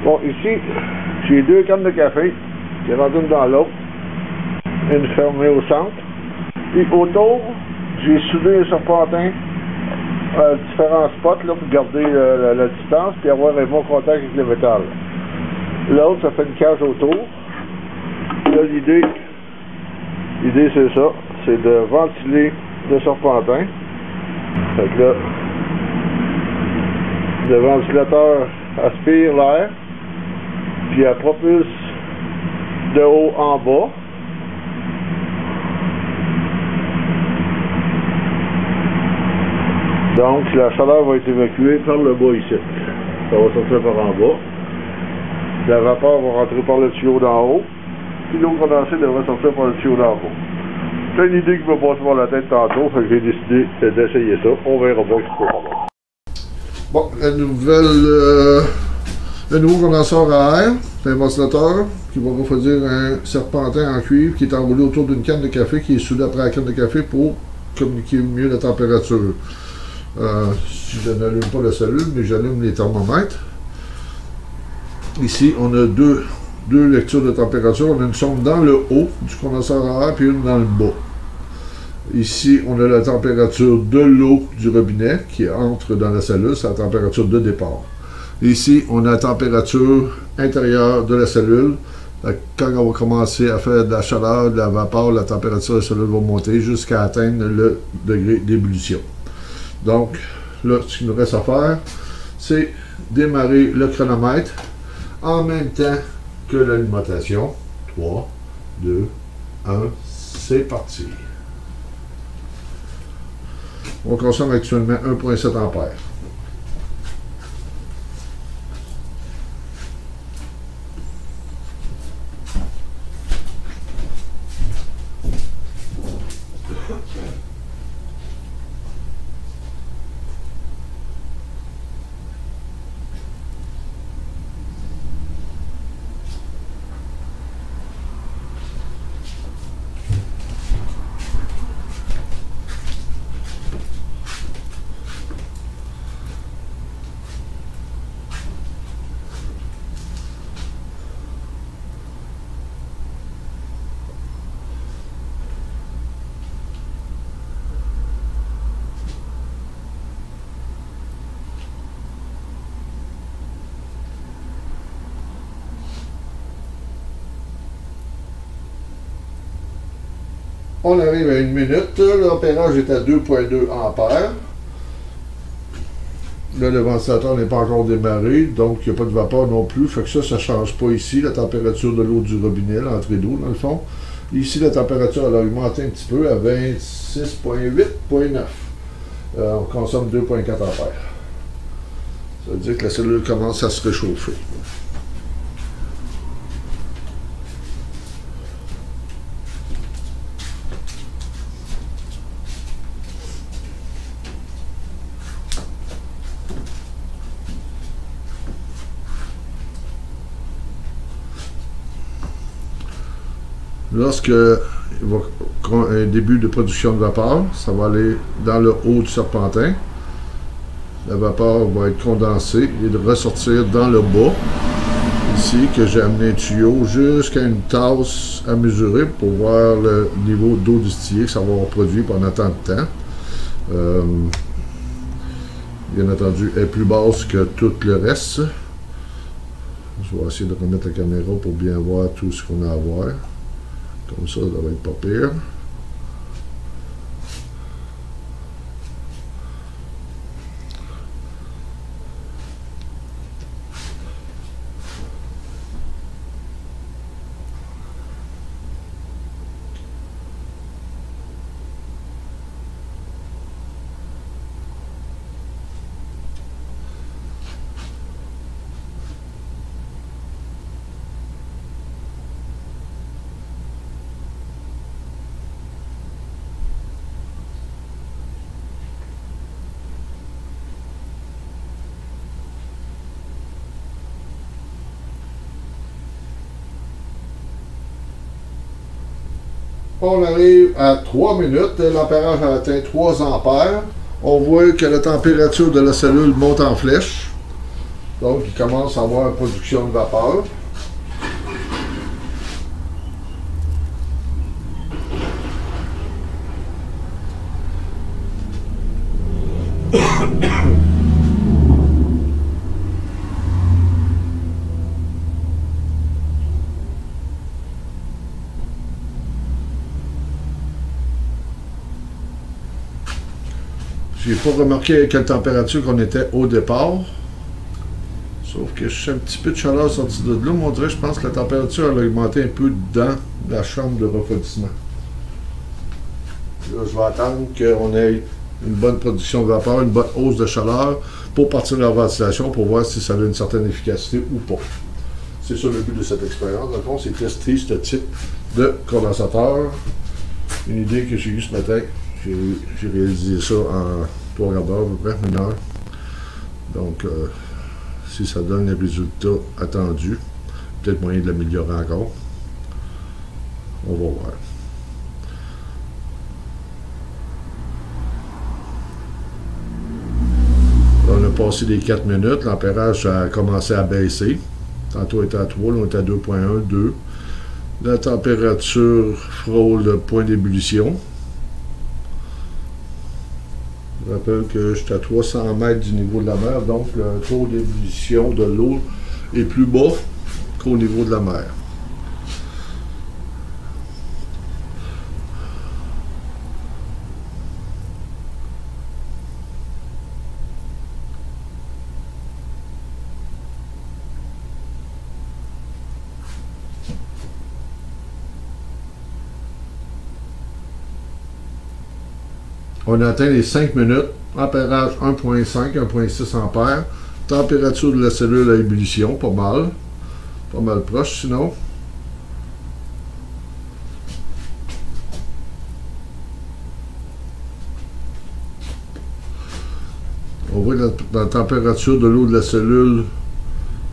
Bon, ici, j'ai 2 cannes de café, qui rentrent une dans l'autre, une fermée au centre. Puis autour, j'ai soudé un serpentin à différents spots là, pour garder la distance puis avoir un bon contact avec le métal. L'autre, ça fait une cage autour. Là, l'idée c'est ça, c'est de ventiler le serpentin. Fait que là, le ventilateur aspire l'air, puis elle propulse de haut en bas. Donc, la chaleur va être évacuée par le bas ici. Ça va sortir par en bas. La vapeur va rentrer par le tuyau d'en haut. Puis l'eau condensée devrait sortir par le tuyau d'en bas. C'est une idée qui me passe par la tête tantôt, fait que j'ai décidé d'essayer ça. On verra pas ce qu'il faut faire. Bon, le nouveau condenseur à air, c'est un ventilateur qui va refroidir un serpentin en cuivre qui est enroulé autour d'une canne de café qui est soudée après la canne de café pour communiquer mieux la température. Si je n'allume pas la cellule, mais j'allume les thermomètres. Ici, on a deux lectures de température. On a une sonde dans le haut du condenseur à air puis une dans le bas. Ici, on a la température de l'eau du robinet qui entre dans la cellule, c'est la température de départ. Ici, on a la température intérieure de la cellule. Quand on va commencer à faire de la chaleur, de la vapeur, la température de la cellule va monter jusqu'à atteindre le degré d'ébullition. Donc, là, ce qu'il nous reste à faire, c'est démarrer le chronomètre en même temps que l'alimentation. 3, 2, 1, c'est parti. On consomme actuellement 1,7 ampères. On arrive à 1 minute, l'ampérage est à 2,2 ampères. Là, le ventilateur n'est pas encore démarré, donc il n'y a pas de vapeur non plus. Fait que ça ne change pas ici, la température de l'eau du robinet, l'entrée d'eau dans le fond. Ici, la température elle a augmenté un petit peu à 26,8,9. On consomme 2,4 ampères. Ça veut dire que la cellule commence à se réchauffer. Lorsque il va un début de production de vapeur, ça va aller dans le haut du serpentin. La vapeur va être condensée et de ressortir dans le bas. Ici, que j'ai amené un tuyau jusqu'à une tasse à mesurer pour voir le niveau d'eau distillée que ça va avoir produit pendant tant de temps. Bien entendu, elle est plus basse que tout le reste. Je vais essayer de remettre la caméra pour bien voir tout ce qu'on a à voir. Comme ça va être pas pire. On arrive à 3 minutes, l'ampérage a atteint 3 ampères. On voit que la température de la cellule monte en flèche. Donc, il commence à avoir une production de vapeur. J'ai pas remarqué à quelle température qu'on était au départ. Sauf que je suis un petit peu de chaleur sortie de là. Mais on dirait, je pense que la température a augmenté un peu dans la chambre de refroidissement. Là, je vais attendre qu'on ait une bonne production de vapeur, une bonne hausse de chaleur pour partir de la ventilation pour voir si ça a une certaine efficacité ou pas. C'est ça le but de cette expérience. Dans le fond, c'est tester ce type de condensateur. Une idée que j'ai eue ce matin. J'ai réalisé ça en 3 quarts d'heure, à peu près, 1 heure. Donc, si ça donne les résultats attendus, peut-être moyen de l'améliorer encore. On va voir. On a passé les 4 minutes, l'ampérage a commencé à baisser. Tantôt on était à 3, là on est à 2.1, 2. La température frôle le point d'ébullition. Je rappelle que je suis à 300 mètres du niveau de la mer, donc le taux d'ébullition de l'eau est plus bas qu'au niveau de la mer. On a atteint les 5 minutes, ampérage 1.5, 1.6 ampères, température de la cellule à ébullition, pas mal proche sinon. On voit que la température de l'eau de la cellule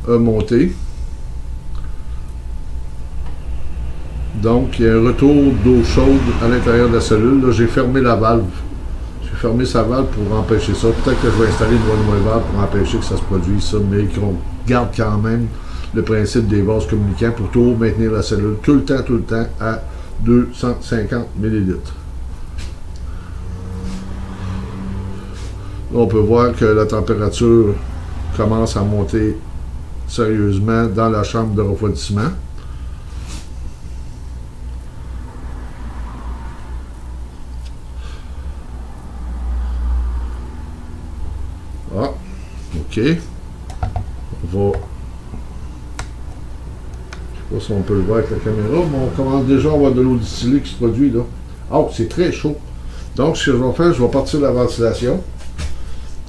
a monté. Donc, il y a un retour d'eau chaude à l'intérieur de la cellule. Là, j'ai fermé la valve. Fermer sa valve pour empêcher ça. Peut-être que je vais installer une nouvelle valve pour empêcher que ça se produise, ça, mais qu'on garde quand même le principe des vases communicants pour toujours maintenir la cellule tout le temps à 250 ml. Là, on peut voir que la température commence à monter sérieusement dans la chambre de refroidissement. Ah, ok. On va... Je sais pas si on peut le voir avec la caméra, mais on commence déjà à avoir de l'eau distillée qui se produit là. Oh, c'est très chaud. Donc, ce que je vais faire, je vais partir de la ventilation.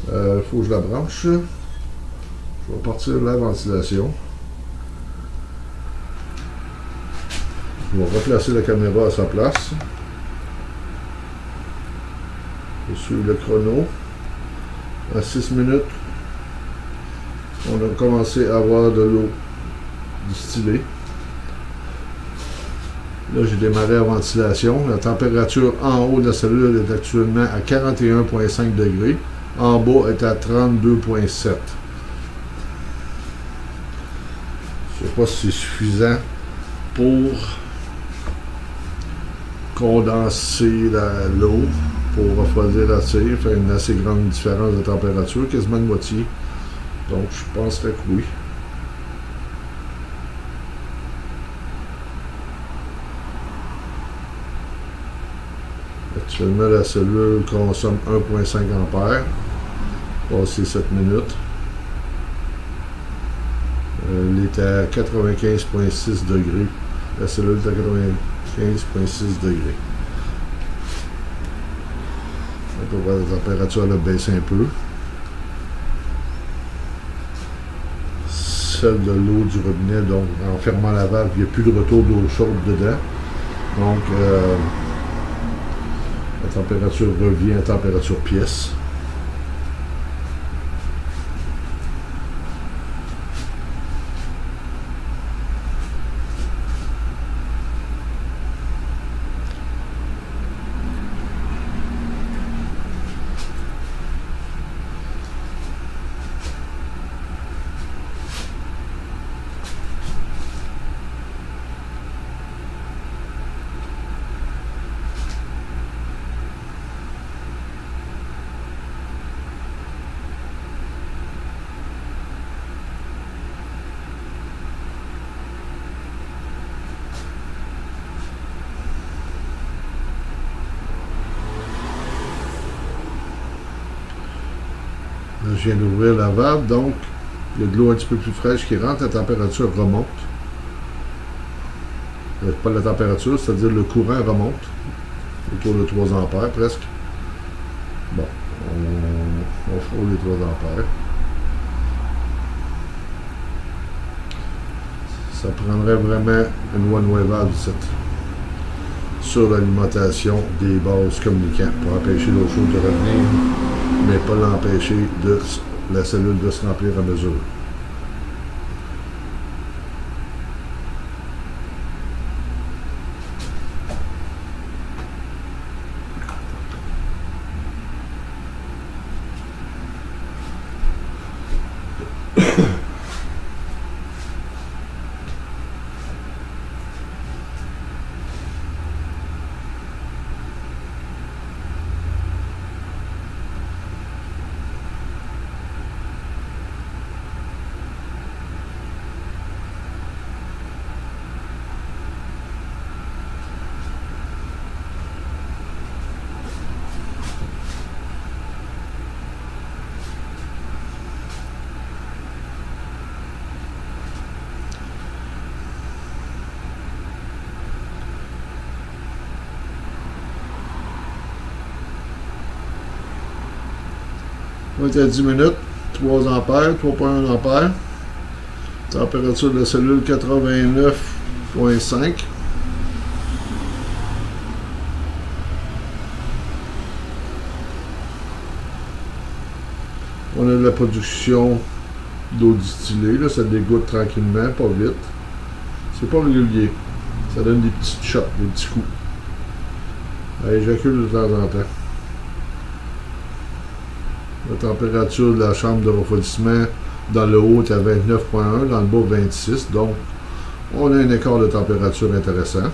Il faut que je la branche. Je vais partir de la ventilation. Je vais replacer la caméra à sa place. Je suis le chrono. À 6 minutes, on a commencé à avoir de l'eau distillée. Là, j'ai démarré la ventilation. La température en haut de la cellule est actuellement à 41,5 degrés. En bas est à 32,7. Je ne sais pas si c'est suffisant pour condenser l'eau, pour refroidir la cire, faire une assez grande différence de température, quasiment de moitié. Donc, je penserais que oui. Actuellement, la cellule consomme 1,5 ampères. Passé 7 minutes. Elle est à 95,6 degrés. La cellule est à 95,6 degrés. On peut voir la température elle a baissé un peu. Celle de l'eau du robinet, donc en fermant la valve, il n'y a plus de retour d'eau chaude dedans. Donc, la température revient à température pièce. je viens d'ouvrir la valve, donc il y a de l'eau un petit peu plus fraîche qui rentre, la température remonte. Pas la température, c'est-à-dire le courant remonte, autour de 3 ampères presque. Bon, on frôle les 3 ampères. Ça prendrait vraiment une one-way valve sur l'alimentation des bases communicants pour empêcher l'eau chaude de revenir, mais pas l'empêcher de la cellule de se remplir à mesure. On est à 10 minutes, 3 ampères, 3.1 ampères. Température de la cellule 89.5. On a de la production d'eau distillée, là, ça dégoutte tranquillement, pas vite. C'est pas régulier. Ça donne des petites shots, des petits coups. Elle éjacule de temps en temps. La température de la chambre de refroidissement dans le haut est à 29.1, dans le bas 26, donc on a un écart de température intéressant.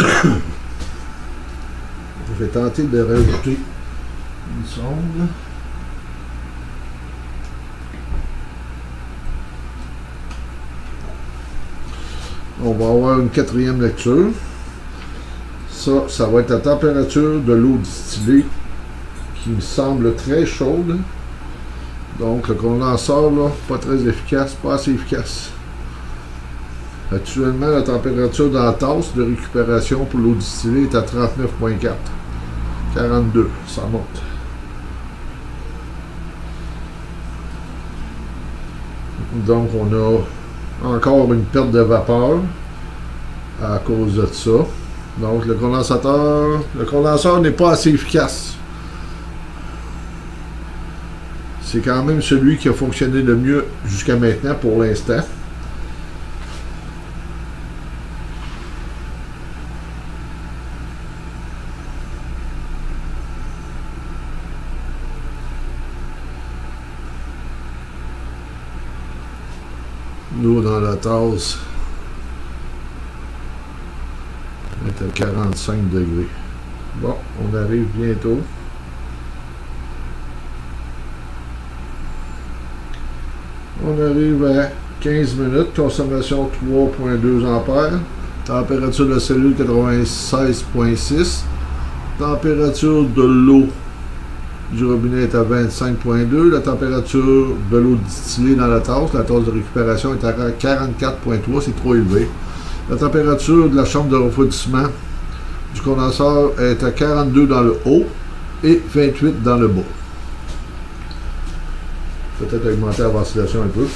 Je vais tenter de rajouter une sonde. On va avoir une quatrième lecture. Ça va être la température de l'eau distillée qui me semble très chaude. Donc le condenseur, là, pas très efficace, pas assez efficace. Actuellement, la température dans la tasse de récupération pour l'eau distillée est à 39,4. 42, ça monte. Donc on a encore une perte de vapeur à cause de ça. Donc le condenseur n'est pas assez efficace. C'est quand même celui qui a fonctionné le mieux jusqu'à maintenant pour l'instant. L'eau dans la tasse est à 45 degrés. Bon, on arrive bientôt. On arrive à 15 minutes, consommation 3,2 ampères, température de la cellule 96,6, température de l'eau du robinet est à 25,2, la température de l'eau distillée dans la tasse de récupération est à 44,3, c'est trop élevé. La température de la chambre de refroidissement du condenseur est à 42 dans le haut et 28 dans le bas. Peut-être augmenter la ventilation un peu.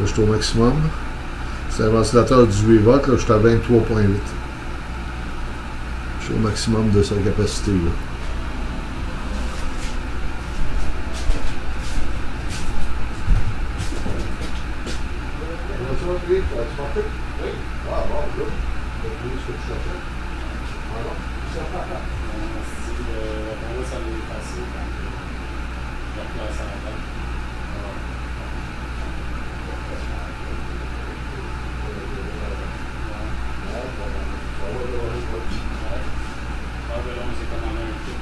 Là, je suis au maximum. C'est un ventilateur 18 volts, là, je suis à 23,8. Je suis au maximum de sa capacité. Là. Oui. Ah bon, là, c'est plus ce que je cherchais. Alors, ça va. Ça va passer quand la place à la tête. C'est comme en un truc.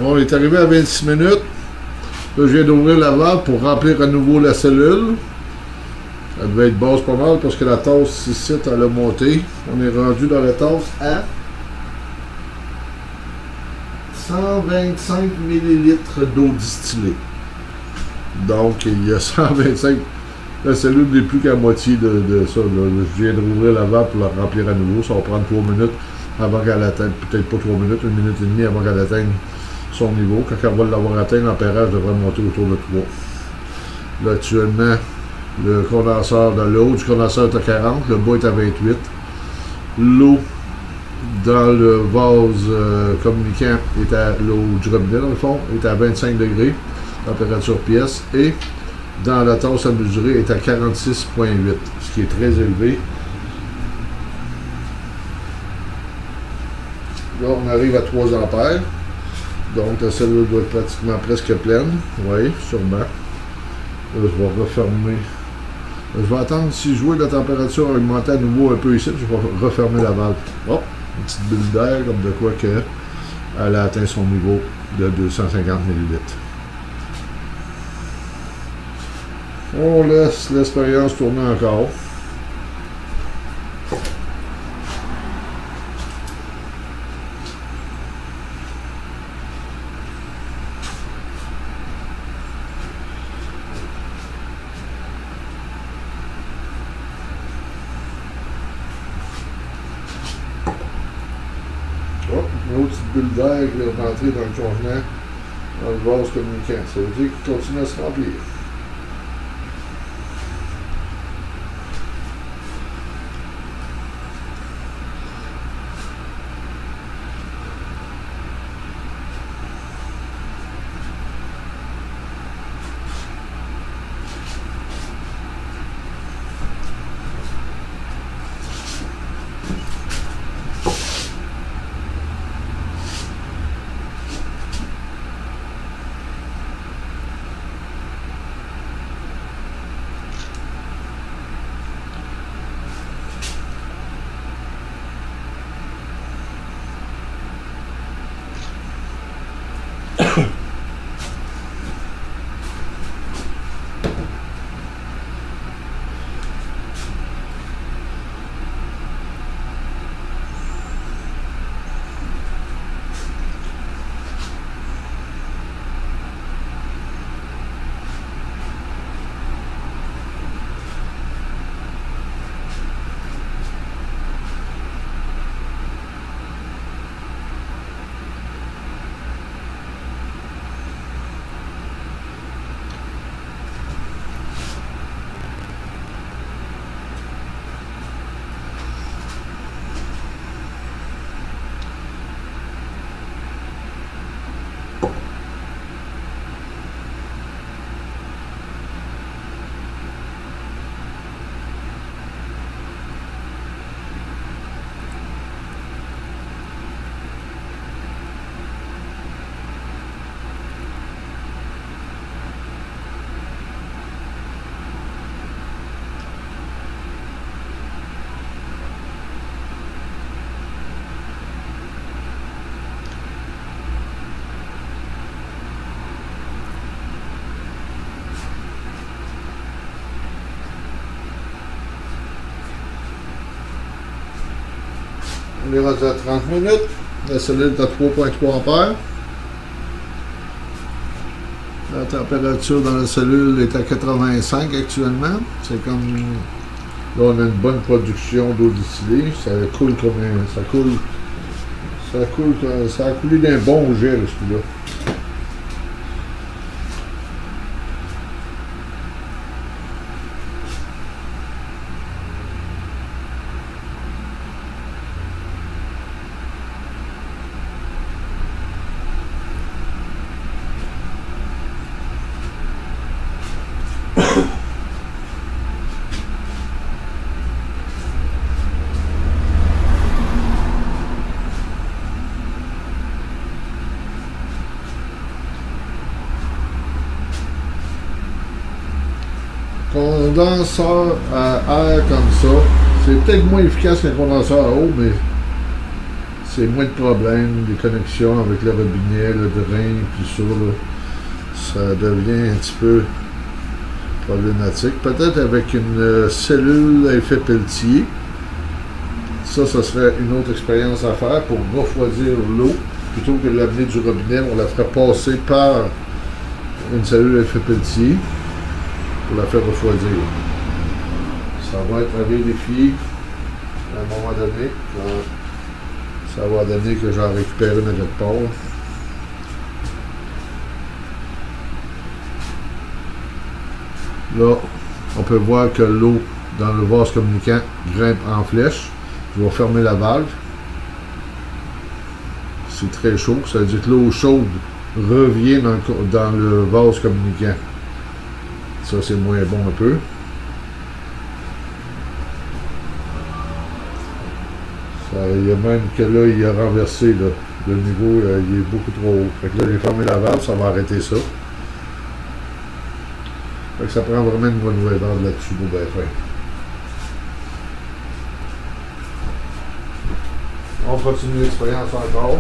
On est arrivé à 26 minutes. Là, je viens d'ouvrir la valve pour remplir à nouveau la cellule. Elle devait être basse pas mal parce que la tasse ici, elle a monté. On est rendu dans la tasse à 125 ml d'eau distillée. Donc, il y a 125. La cellule n'est plus qu'à moitié de ça. Là. Je viens de rouvrir la valve pour la remplir à nouveau. Ça va prendre 3 minutes avant qu'elle atteigne. Peut-être pas 3 minutes, 1 minute et demie avant qu'elle atteigne son niveau. Quand elle va l'avoir atteint, l'ampérage devrait monter autour de 3. Là, actuellement, le condenseur de l'eau du condenseur est à 40, le bas est à 28. L'eau dans le vase communicant est à l'eau du robinet, dans le fond, est à 25 degrés, température pièce, et dans la tasse à mesurer est à 46,8, ce qui est très élevé. Là, on arrive à 3 ampères, donc la cellule doit être pratiquement presque pleine, oui, sûrement. Là, je vais refermer. Je vais attendre, si je vois la température augmenter à nouveau un peu ici, je vais refermer la valve. Oh, une petite bulle d'air, comme de quoi qu'elle a atteint son niveau de 250 ml. On laisse l'expérience tourner encore. Oh, une autre petite bulle d'air qui est rentrée dans le contenant, dans le vase communicant. Ça veut dire qu'il continue à se remplir. On est rendu à 30 minutes. La cellule est à 3,3 ampères. La température dans la cellule est à 85 actuellement. C'est comme... Là, on a une bonne production d'eau distillée. Ça coule comme un... Ça a coulé d'un bon jet, celui-là. Condenseur à air comme ça, c'est peut-être moins efficace qu'un condenseur à eau, mais c'est moins de problèmes, des connexions avec le robinet, le drain, puis ça, là, ça devient un petit peu problématique. Peut-être avec une cellule à effet Peltier. Ça serait une autre expérience à faire pour refroidir l'eau. Plutôt que de l'amener du robinet, on la ferait passer par une cellule à effet Peltier pour la faire refroidir. Ça va être à vérifier à un moment donné. Ça va donner que j'en récupère une à quelque part. Là, on peut voir que l'eau dans le vase communicant grimpe en flèche. Je vais fermer la valve. C'est très chaud. Ça veut dire que l'eau chaude revient dans le vase communicant. Ça, c'est moins bon un peu. Il y a même que là, il a renversé là, le niveau, il est beaucoup trop haut. Fait que là, j'ai fermé la valve, ça va arrêter ça. Fait que ça prend vraiment une nouvelle valve là-dessus pour bien faire. On continue l'expérience encore.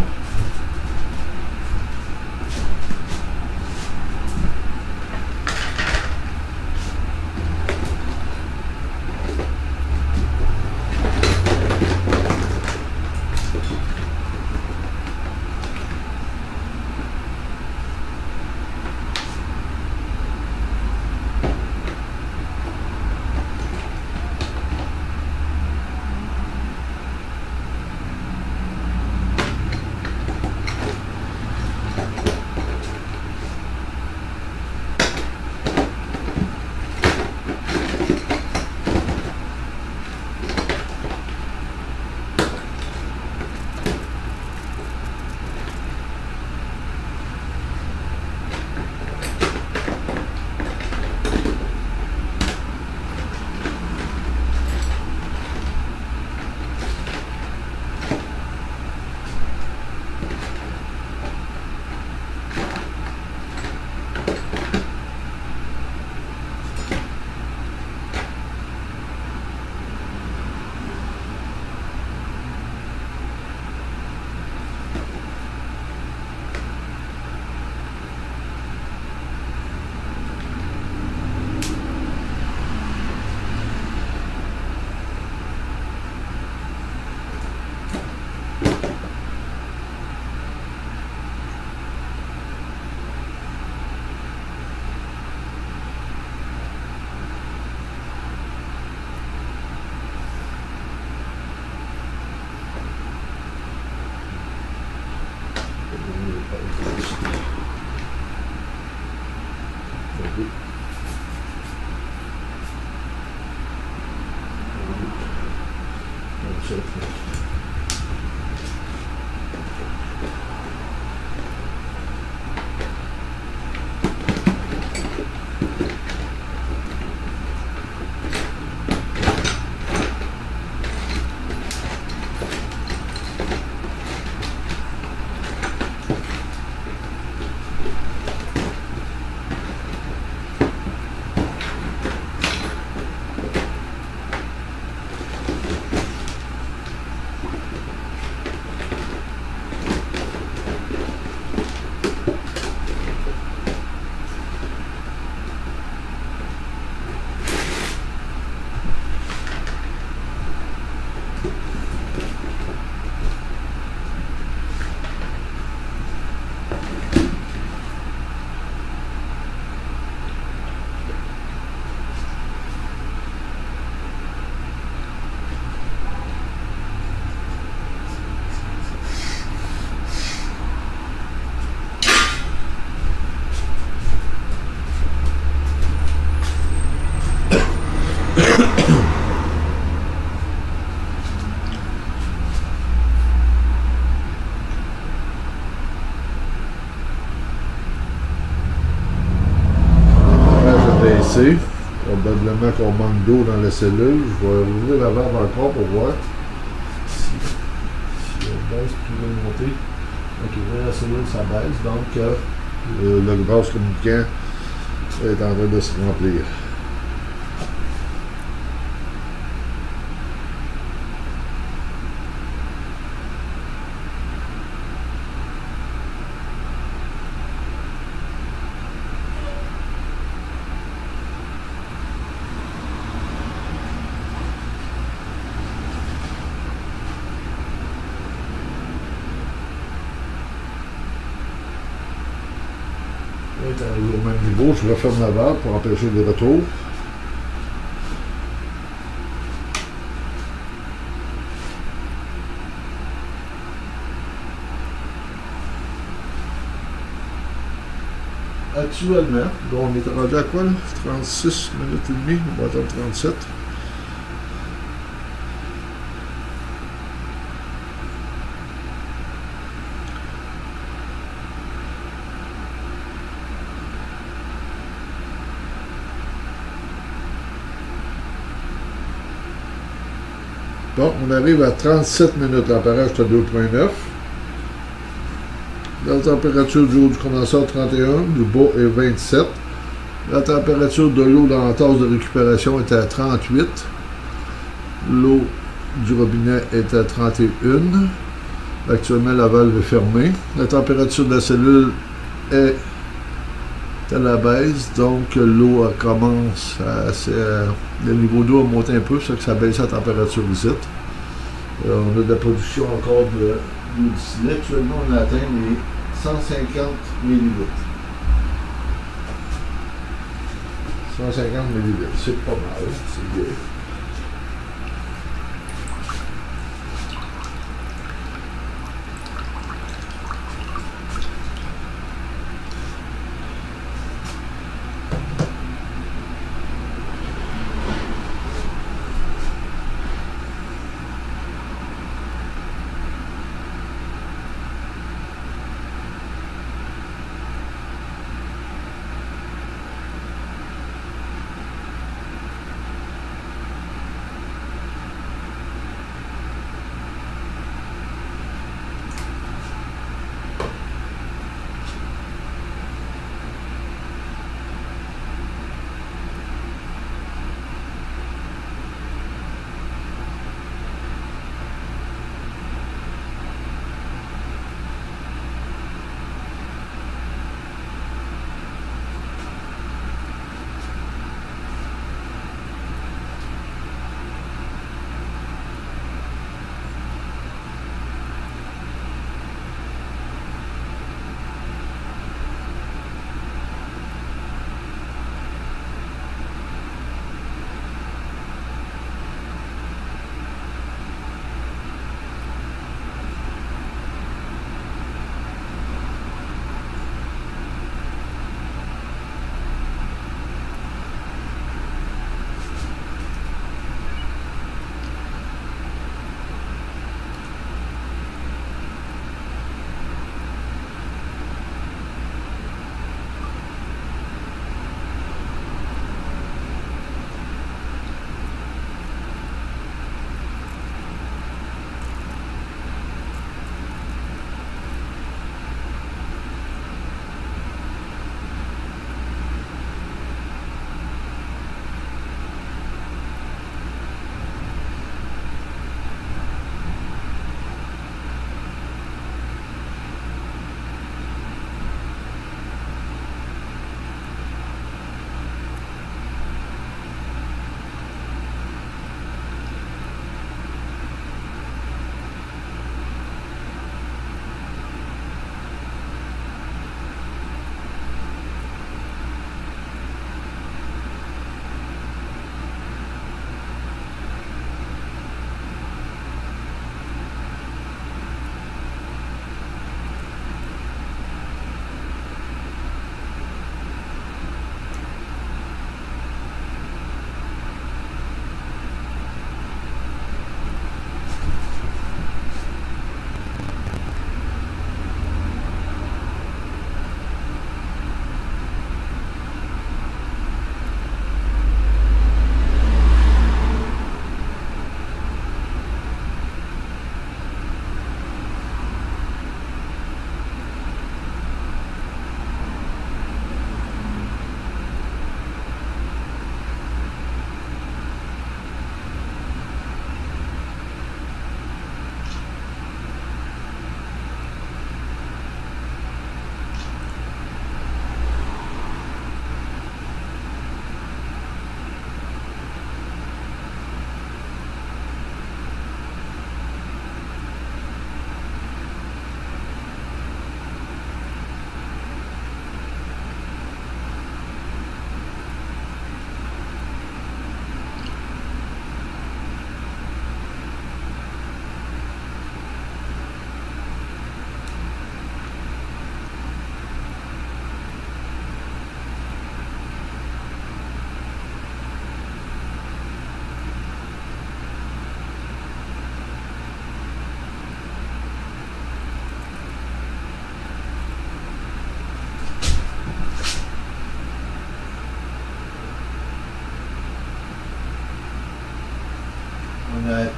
Probablement qu'on manque d'eau dans la cellule. Je vais ouvrir la valve encore pour voir si elle baisse puis va monter. Donc ouvrir la cellule, ça baisse. Donc le vase communicant est en train de se remplir. est arrivé au même niveau. Je referme la valve pour empêcher les retours. Actuellement, on est rendu à quoi là? 36 minutes et demie, on va attendre 37. Bon, on arrive à 37 minutes, l'ampérage est à 2.9. La température du haut du condenseur 31, du bas est 27. La température de l'eau dans la tasse de récupération est à 38. L'eau du robinet est à 31. Actuellement, la valve est fermée. La température de la cellule est à la baisse, donc l'eau commence à... le niveau d'eau a monté un peu, ça que ça baisse la température ici. On a de la production encore d'eau distillée. Actuellement, on atteint les 150 millilitres. 150 millilitres, c'est pas mal, c'est bien.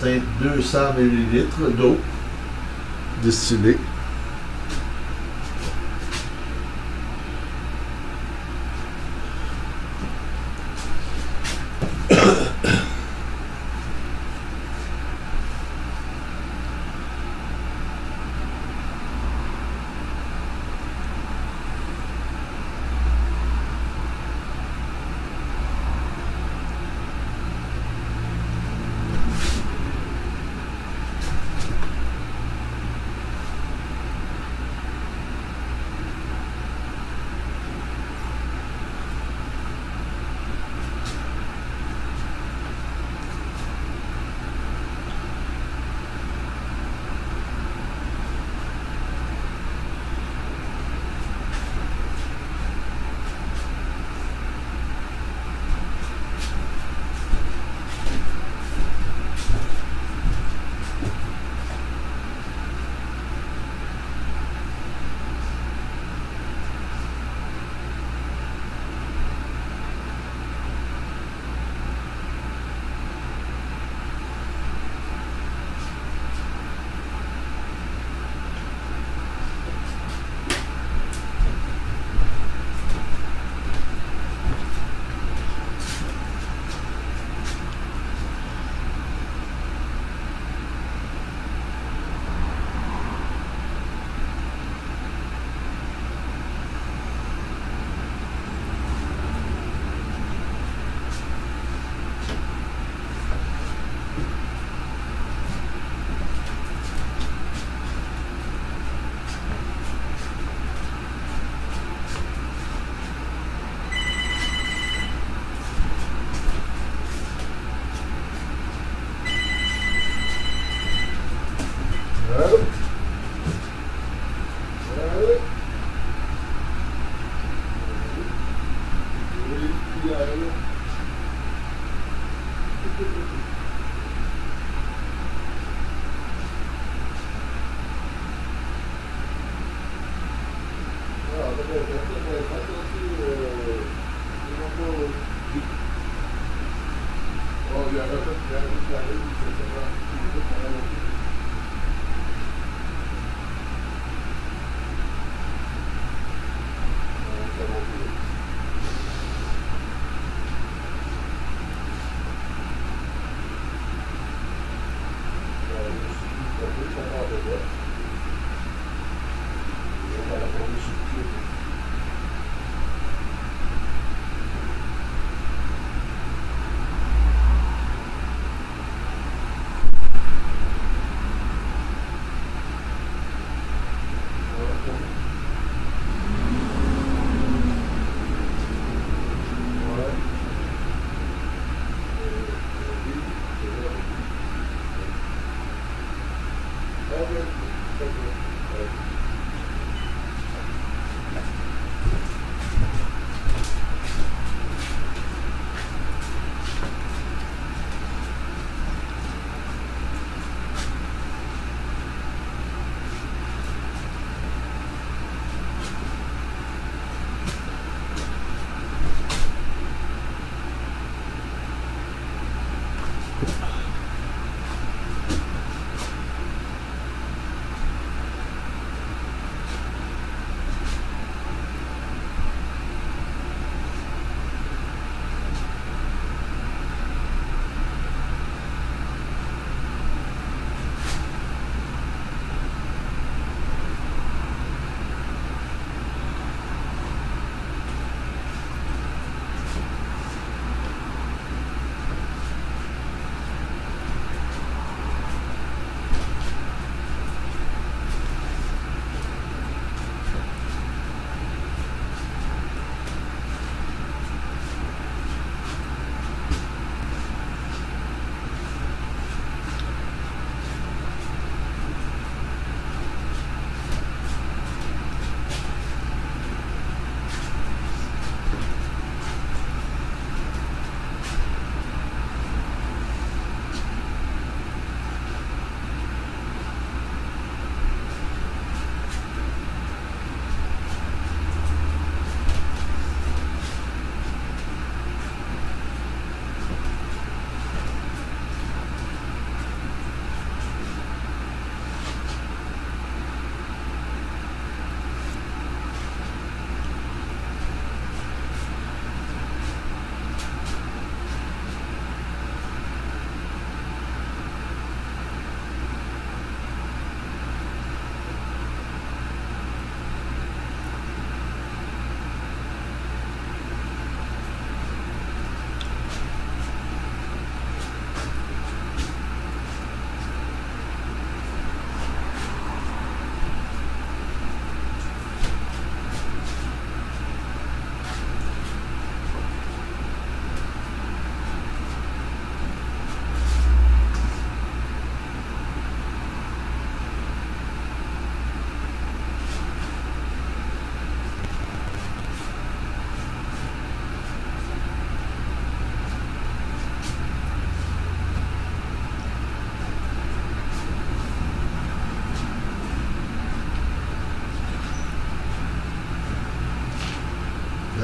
atteint 200 ml d'eau distillée.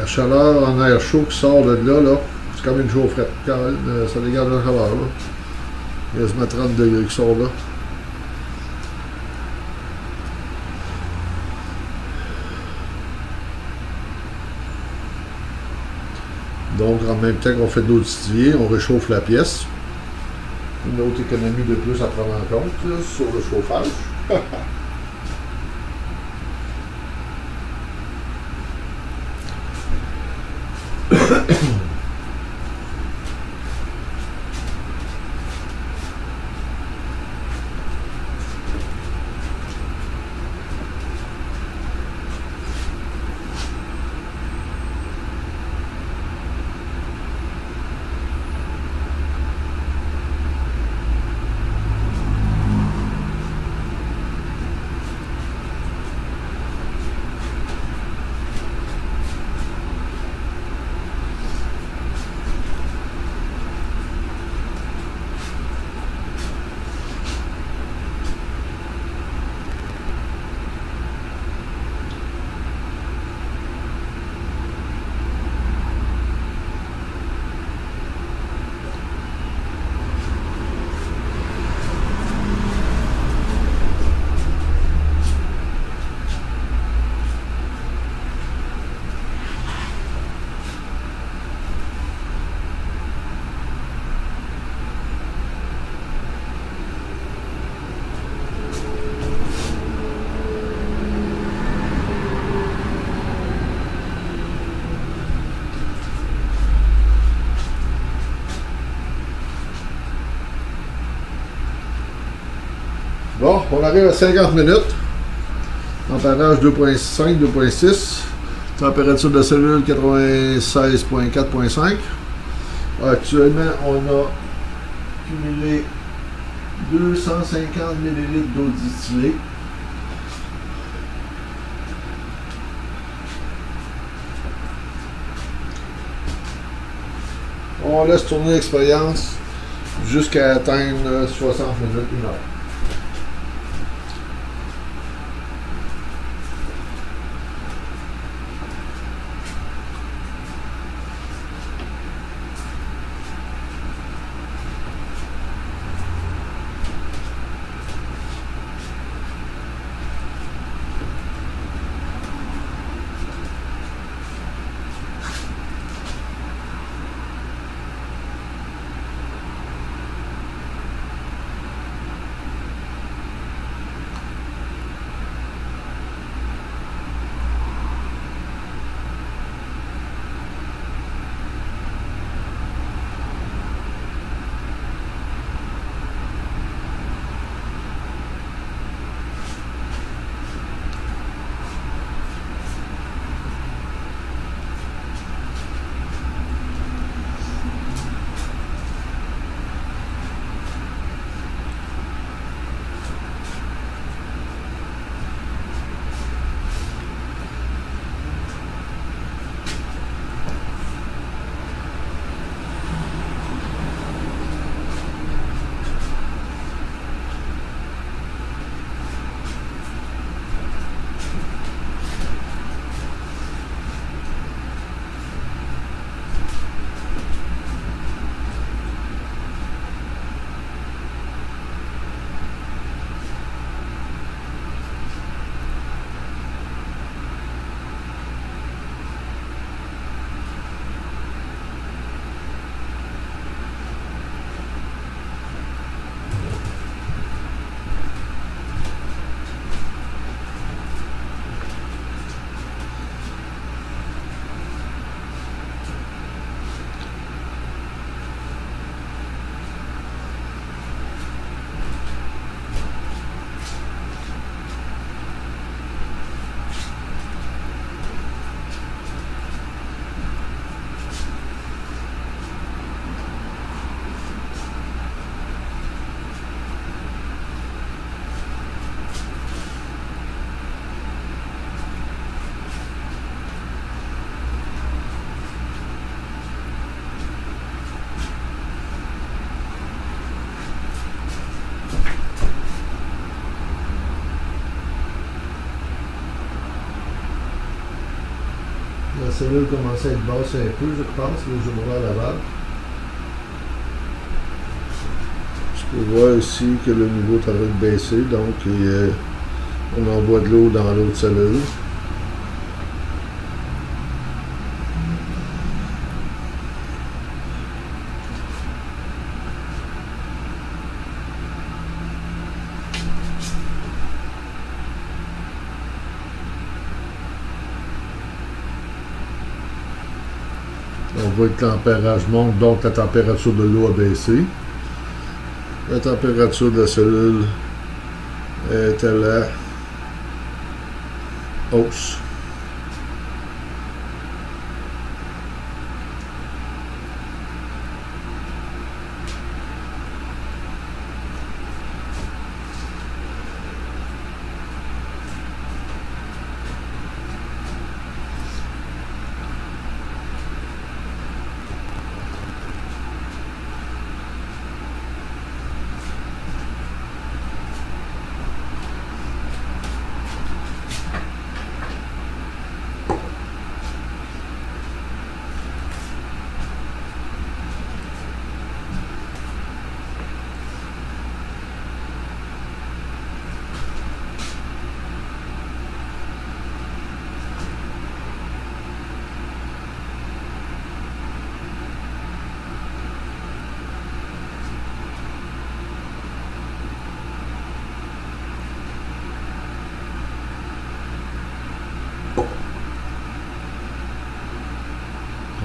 chaleur en air chaud qui sort de là, c'est comme une chaufferette. Ça dégage la chaleur. Là. Il y a quasiment 30 degrés qui sort là. Donc, en même temps qu'on fait de l'eau distillée, on réchauffe la pièce. Une autre économie de plus à prendre en compte là, sur le chauffage. Bon, on arrive à 50 minutes. Ampérage 2.5, 2.6. Température de la cellule 96.4.5. Actuellement, on a cumulé 250 ml d'eau distillée. On laisse tourner l'expérience jusqu'à atteindre 60 minutes, 1 heure. La cellule commence à être basse un peu, je pense. Là, je vais ouvrir la valve. Je peux voir ici que le niveau est en train de baisser, donc on envoie de l'eau dans l'autre cellule. On voit que le tempérage monte, donc la température de l'eau a baissé. La température de la cellule est à la hausse.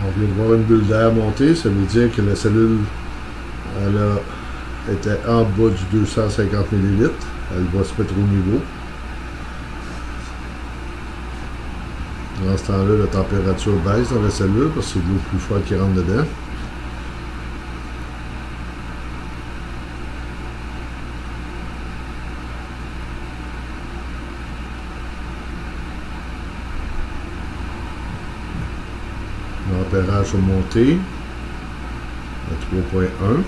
On vient de voir une bulle d'air monter, ça veut dire que la cellule était en bas du 250 ml. Elle va se mettre au niveau. Dans ce temps-là, la température baisse dans la cellule parce que c'est de l'eau plus froide qui rentre dedans. L'ampérage a monté à 3.1.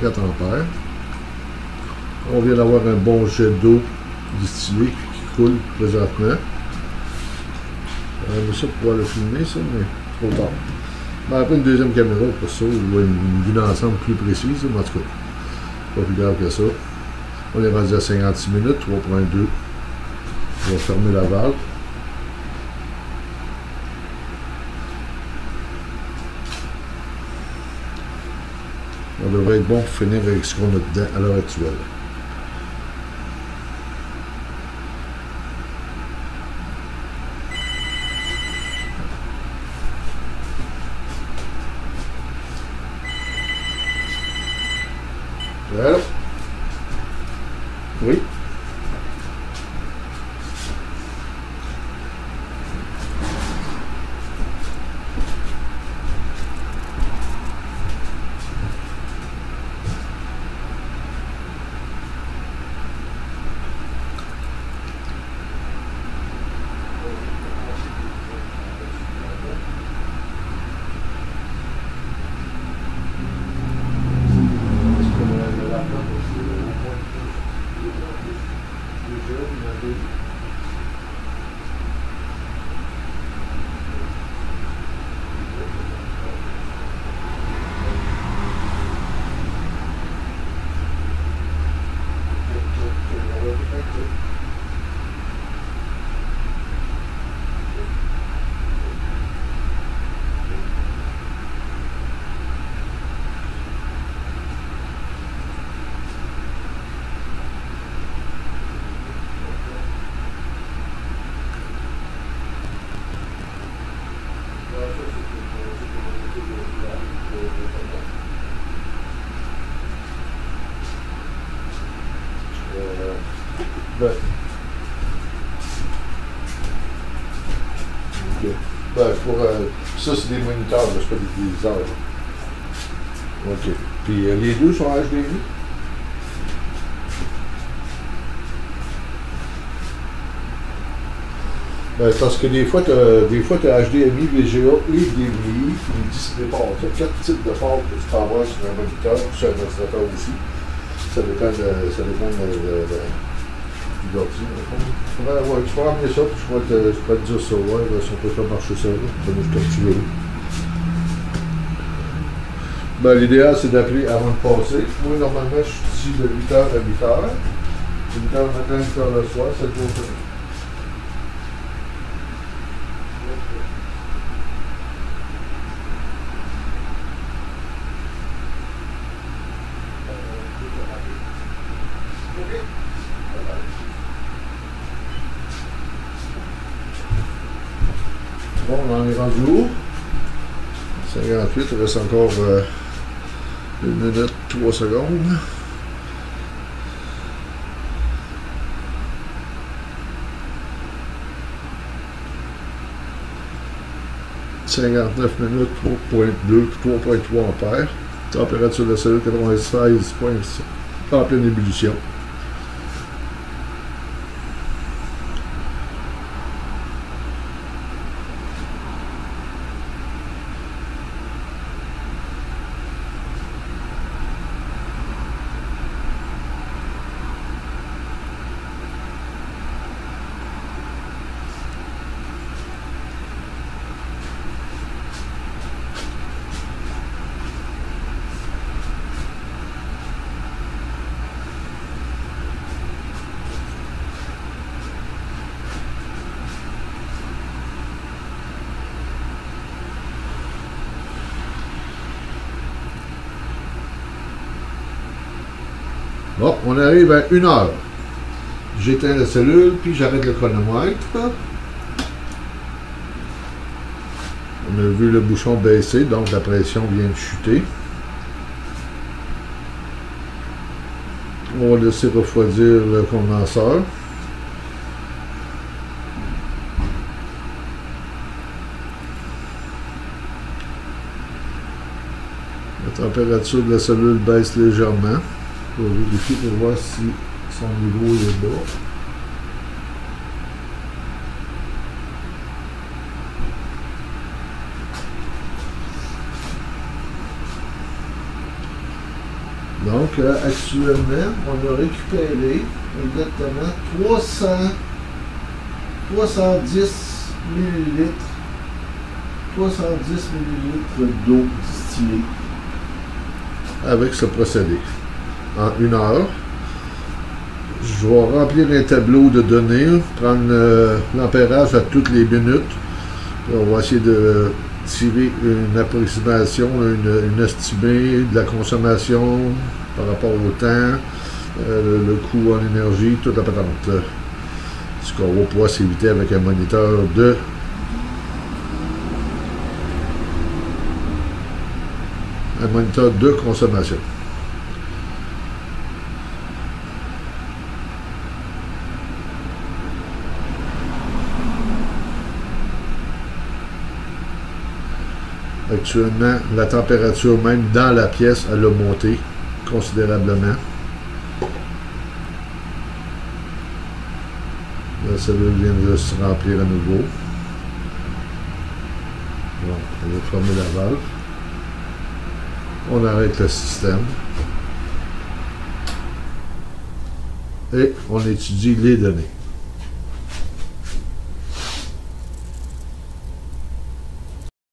.4 ampères. On vient d'avoir un bon jet d'eau distillée qui coule présentement. On ça pour pouvoir le filmer, ça, mais trop tard. Ben, après une deuxième caméra pour ça, ou une vue d'ensemble plus précise, mais en tout cas, pas plus grave que ça. On est rendu à 56 minutes, 3.2. On va fermer la valve. On devrait être bon pour finir avec ce qu'on a dedans à l'heure actuelle. Voilà. Oui. Ben, okay. Ben, ça, c'est des moniteurs, c'est pas des téléviseurs. OK. Puis les deux sont HDMI? Ben, parce que des fois, tu as HDMI, VGA et DVI, puis les displays ports. Tu as 4 types de ports que tu peux avoir sur un moniteur, sur un ordinateur aussi. Ça dépend de l'ordi. Ouais, tu peux ramener ça, puis je pourrais te dire ça, ouais, si on peut faire marcher ça, ça nous comme tu veux. Ben, l'idéal, c'est d'appeler avant de passer. Moi, normalement, je suis ici de 8h à 8h. De 8h le matin à 8h le soir, 7 jours par semaine. Bon, on en est rendu où? 58, il reste encore 1 minute, 3 secondes. « 59 minutes, 3.2, 3.3 ampères. Température de la cellule 96.6, en pleine ébullition. Bon, on arrive à 1 heure. J'éteins la cellule, puis j'arrête le chronomètre. On a vu le bouchon baisser, donc la pression vient de chuter. On va laisser refroidir le condenseur. La température de la cellule baisse légèrement. On va vérifier pour voir si son niveau est bas. Donc, actuellement, on a récupéré exactement 310 millilitres d'eau distillée avec ce procédé. En 1 heure, je vais remplir un tableau de données, prendre l'ampérage à toutes les minutes. On va essayer de tirer une approximation, une estimée de la consommation par rapport au temps, le coût en énergie, toute la patente. Ce qu'on va pouvoir s'éviter avec un moniteur de consommation. Actuellement, la température même dans la pièce, elle a monté considérablement. La cellule vient de se remplir à nouveau. Bon, on va fermer la valve. On arrête le système. Et on étudie les données.